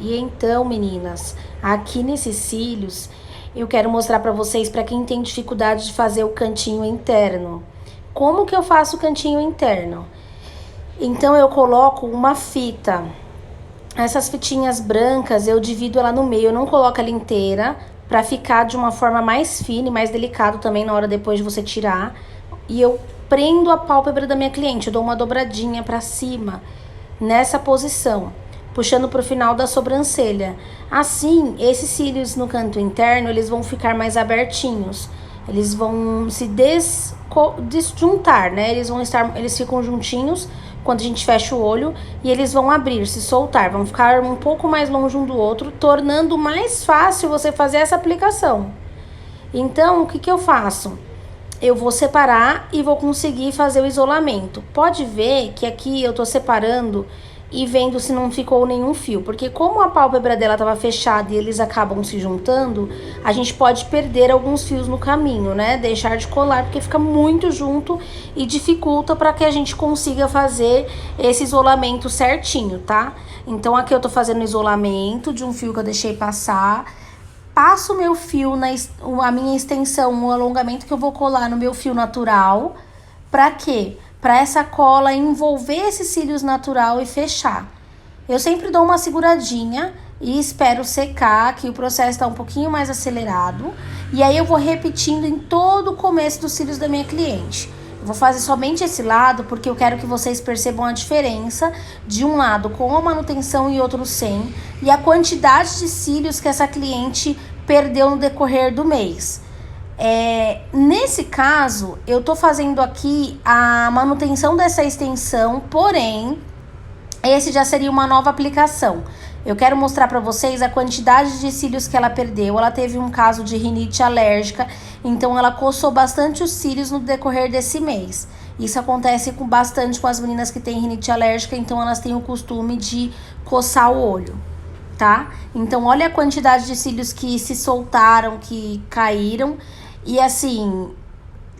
E então, meninas, aqui nesses cílios, eu quero mostrar pra vocês, pra quem tem dificuldade de fazer o cantinho interno. Como que eu faço o cantinho interno? Então, eu coloco uma fita. Essas fitinhas brancas, eu divido ela no meio, eu não coloco ela inteira, pra ficar de uma forma mais fina e mais delicado também na hora depois de você tirar. E eu prendo a pálpebra da minha cliente, eu dou uma dobradinha pra cima, nessa posição, puxando pro final da sobrancelha. Assim, esses cílios no canto interno, eles vão ficar mais abertinhos. Eles vão se desjuntar, né? Eles ficam juntinhos quando a gente fecha o olho e eles vão abrir, se soltar, vão ficar um pouco mais longe um do outro, tornando mais fácil você fazer essa aplicação. Então, o que eu faço? Eu vou separar e vou conseguir fazer o isolamento. Pode ver que aqui eu tô separando e vendo se não ficou nenhum fio, porque como a pálpebra dela tava fechada e eles acabam se juntando, a gente pode perder alguns fios no caminho, né? Deixar de colar, porque fica muito junto e dificulta para que a gente consiga fazer esse isolamento certinho, tá? Então aqui eu tô fazendo isolamento de um fio que eu deixei passar. Passo o meu fio, a minha extensão, o alongamento que eu vou colar no meu fio natural. Pra quê? Pra essa cola envolver esses cílios natural e fechar. Eu sempre dou uma seguradinha e espero secar, que o processo tá um pouquinho mais acelerado. E aí eu vou repetindo em todo o começo dos cílios da minha cliente. Eu vou fazer somente esse lado porque eu quero que vocês percebam a diferença de um lado com a manutenção e outro sem, e a quantidade de cílios que essa cliente perdeu no decorrer do mês. Nesse caso, eu tô fazendo aqui a manutenção dessa extensão, porém, esse já seria uma nova aplicação. Eu quero mostrar para vocês a quantidade de cílios que ela perdeu. Ela teve um caso de rinite alérgica, então ela coçou bastante os cílios no decorrer desse mês. Isso acontece bastante com as meninas que têm rinite alérgica, então elas têm o costume de coçar o olho, tá? Então olha a quantidade de cílios que se soltaram, que caíram. E assim,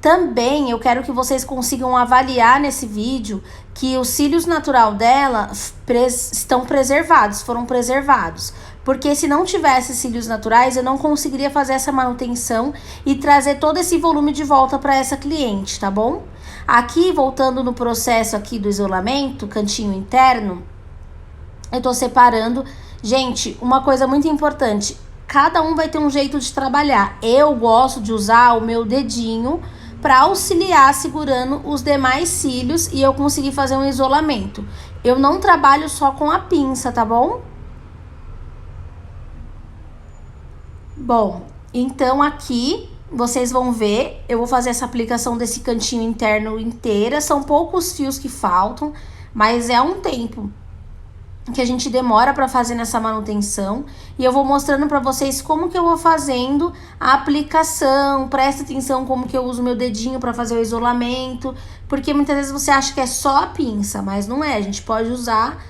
também eu quero que vocês consigam avaliar nesse vídeo que os cílios natural dela estão preservados, foram preservados. Porque se não tivesse cílios naturais, eu não conseguiria fazer essa manutenção e trazer todo esse volume de volta para essa cliente, tá bom? Aqui, voltando no processo aqui do isolamento, cantinho interno, eu tô separando. Gente, uma coisa muito importante, cada um vai ter um jeito de trabalhar. Eu gosto de usar o meu dedinho para auxiliar segurando os demais cílios e eu conseguir fazer um isolamento. Eu não trabalho só com a pinça, tá bom? Bom, então aqui vocês vão ver, eu vou fazer essa aplicação desse cantinho interno inteira. São poucos fios que faltam, mas é um tempo que a gente demora para fazer nessa manutenção, e eu vou mostrando para vocês como que eu vou fazendo a aplicação. Presta atenção como que eu uso meu dedinho para fazer o isolamento, porque muitas vezes você acha que é só a pinça, mas não é. A gente pode usar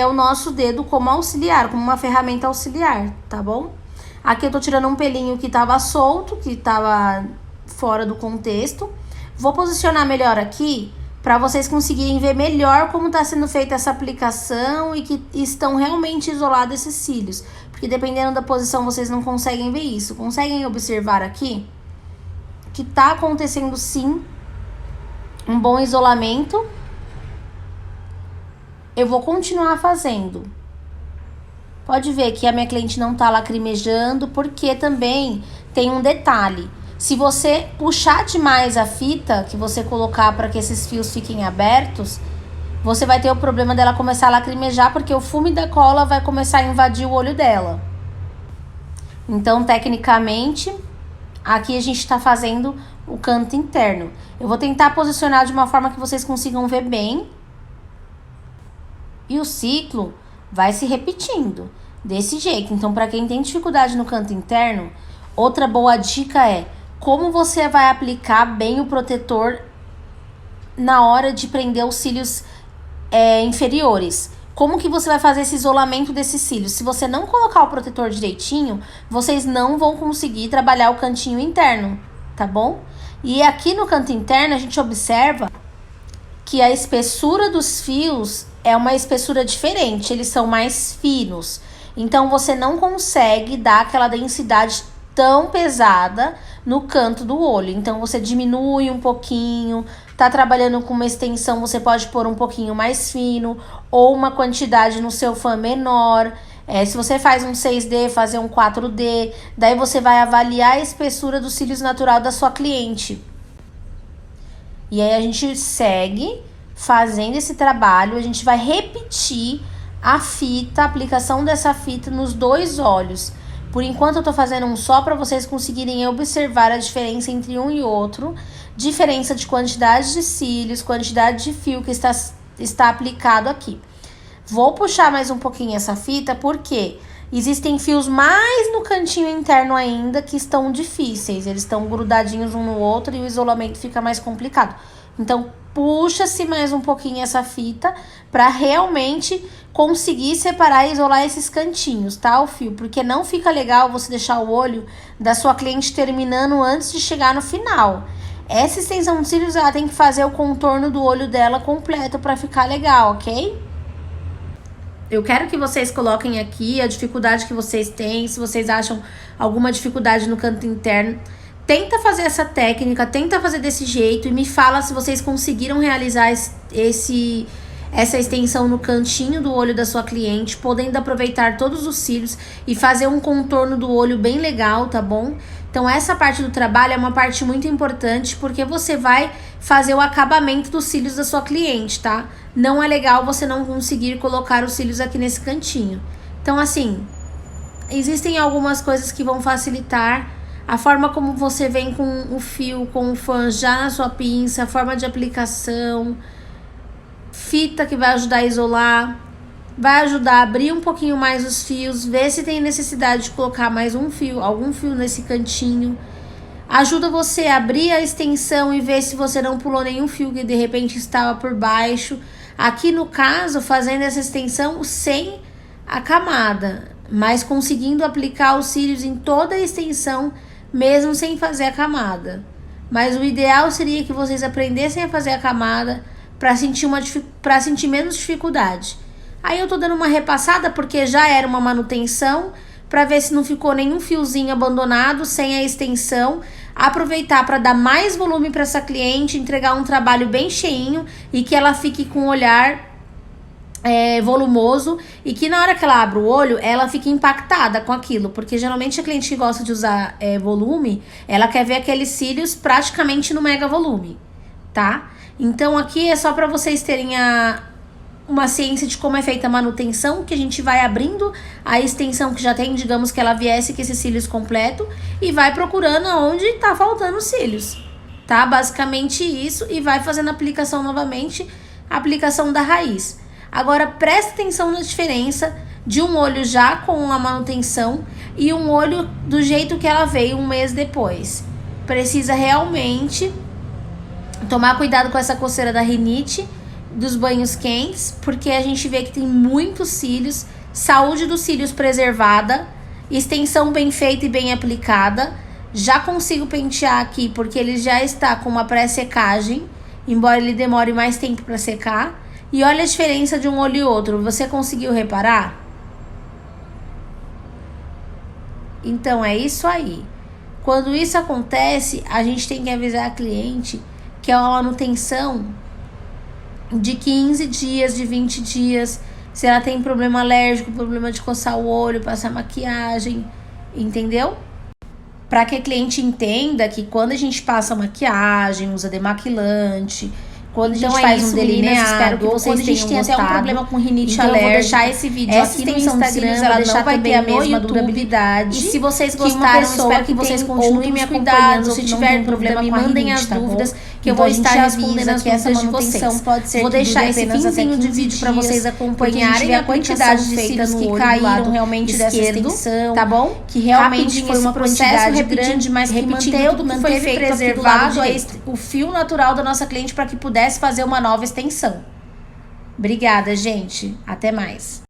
o nosso dedo como auxiliar, como uma ferramenta auxiliar, tá bom? Aqui eu tô tirando um pelinho que tava solto, que tava fora do contexto. Vou posicionar melhor aqui para vocês conseguirem ver melhor como está sendo feita essa aplicação e que estão realmente isolados esses cílios. Porque dependendo da posição vocês não conseguem ver isso. Conseguem observar aqui que está acontecendo sim um bom isolamento. Eu vou continuar fazendo. Pode ver que a minha cliente não está lacrimejando, porque também tem um detalhe. Se você puxar demais a fita que você colocar para que esses fios fiquem abertos, você vai ter o problema dela começar a lacrimejar, porque o fume da cola vai começar a invadir o olho dela. Então, tecnicamente, aqui a gente está fazendo o canto interno. Eu vou tentar posicionar de uma forma que vocês consigam ver bem. E o ciclo vai se repetindo desse jeito. Então, para quem tem dificuldade no canto interno, outra boa dica é como você vai aplicar bem o protetor na hora de prender os cílios inferiores. Como que você vai fazer esse isolamento desses cílios? Se você não colocar o protetor direitinho, vocês não vão conseguir trabalhar o cantinho interno, tá bom? E aqui no canto interno a gente observa que a espessura dos fios é uma espessura diferente, eles são mais finos. Então, você não consegue dar aquela densidade tão pesada no canto do olho. Então, você diminui um pouquinho, tá trabalhando com uma extensão, você pode pôr um pouquinho mais fino, ou uma quantidade no seu fã menor. Se você faz um 6D, fazer um 4D, daí você vai avaliar a espessura dos cílios natural da sua cliente. E aí a gente segue fazendo esse trabalho, a gente vai repetir a fita, a aplicação dessa fita nos 2 olhos. Por enquanto eu tô fazendo um só para vocês conseguirem observar a diferença entre um e outro. Diferença de quantidade de cílios, quantidade de fio que está aplicado aqui. Vou puxar mais um pouquinho essa fita, porque existem fios mais no cantinho interno ainda que estão difíceis. Eles estão grudadinhos um no outro e o isolamento fica mais complicado. Então, puxa-se mais um pouquinho essa fita para realmente conseguir separar e isolar esses cantinhos, tá? O fio, porque não fica legal você deixar o olho da sua cliente terminando antes de chegar no final. Essa extensão de cílios, ela tem que fazer o contorno do olho dela completo para ficar legal, ok? Eu quero que vocês coloquem aqui a dificuldade que vocês têm, se vocês acham alguma dificuldade no canto interno. Tenta fazer essa técnica, tenta fazer desse jeito e me fala se vocês conseguiram realizar essa extensão no cantinho do olho da sua cliente, podendo aproveitar todos os cílios e fazer um contorno do olho bem legal, tá bom? Então essa parte do trabalho é uma parte muito importante, porque você vai fazer o acabamento dos cílios da sua cliente, tá? Não é legal você não conseguir colocar os cílios aqui nesse cantinho. Então assim, existem algumas coisas que vão facilitar a forma como você vem com o fio, com o fã já na sua pinça, a forma de aplicação, fita que vai ajudar a isolar, vai ajudar a abrir um pouquinho mais os fios, ver se tem necessidade de colocar mais um fio, algum fio nesse cantinho. Ajuda você a abrir a extensão e ver se você não pulou nenhum fio que de repente estava por baixo. Aqui no caso, fazendo essa extensão sem a camada, mas conseguindo aplicar os cílios em toda a extensão, mesmo sem fazer a camada. Mas o ideal seria que vocês aprendessem a fazer a camada para sentir menos dificuldade. Aí eu tô dando uma repassada porque já era uma manutenção, para ver se não ficou nenhum fiozinho abandonado sem a extensão. Aproveitar para dar mais volume para essa cliente, entregar um trabalho bem cheinho e que ela fique com um olhar volumoso, e que na hora que ela abre o olho, ela fique impactada com aquilo, porque geralmente a cliente que gosta de usar volume, ela quer ver aqueles cílios praticamente no mega volume, tá? Então aqui é só para vocês terem uma ciência de como é feita a manutenção, que a gente vai abrindo a extensão que já tem, digamos que ela viesse com esses cílios completo, e vai procurando onde tá faltando os cílios, tá? Basicamente isso, e vai fazendo a aplicação novamente, a aplicação da raiz. Agora presta atenção na diferença de um olho já com a manutenção e um olho do jeito que ela veio um mês depois. Precisa realmente tomar cuidado com essa coceira da rinite, dos banhos quentes, porque a gente vê que tem muitos cílios, saúde dos cílios preservada, extensão bem feita e bem aplicada. Já consigo pentear aqui porque ele já está com uma pré-secagem, embora ele demore mais tempo para secar. E olha a diferença de um olho e outro, você conseguiu reparar? Então é isso aí. Quando isso acontece, a gente tem que avisar a cliente que é uma manutenção de 15 dias, de 20 dias, se ela tem problema alérgico, problema de coçar o olho, passar maquiagem, entendeu? Para que a cliente entenda que quando a gente passa maquiagem, usa demaquilante, quando então a gente faz um delineado, espero que vocês tenham gostado. Até um problema com rinite alérgica, eu vou deixar esse vídeo aqui no Instagram, ela não vai ter a mesma durabilidade. E se vocês gostaram, espero que vocês continuem me acompanhando. Se tiver problema, me mandem as dúvidas, que eu vou estar respondendo as dúvidas de vocês. Vou deixar esse finzinho de vídeo para vocês acompanharem a quantidade de cílios que caíram realmente dessa extensão, tá bom? Que realmente foi uma quantidade grande, mas que manteve preservado o fio natural da nossa cliente para que pudesse fazer uma nova extensão. Obrigada, gente. Até mais.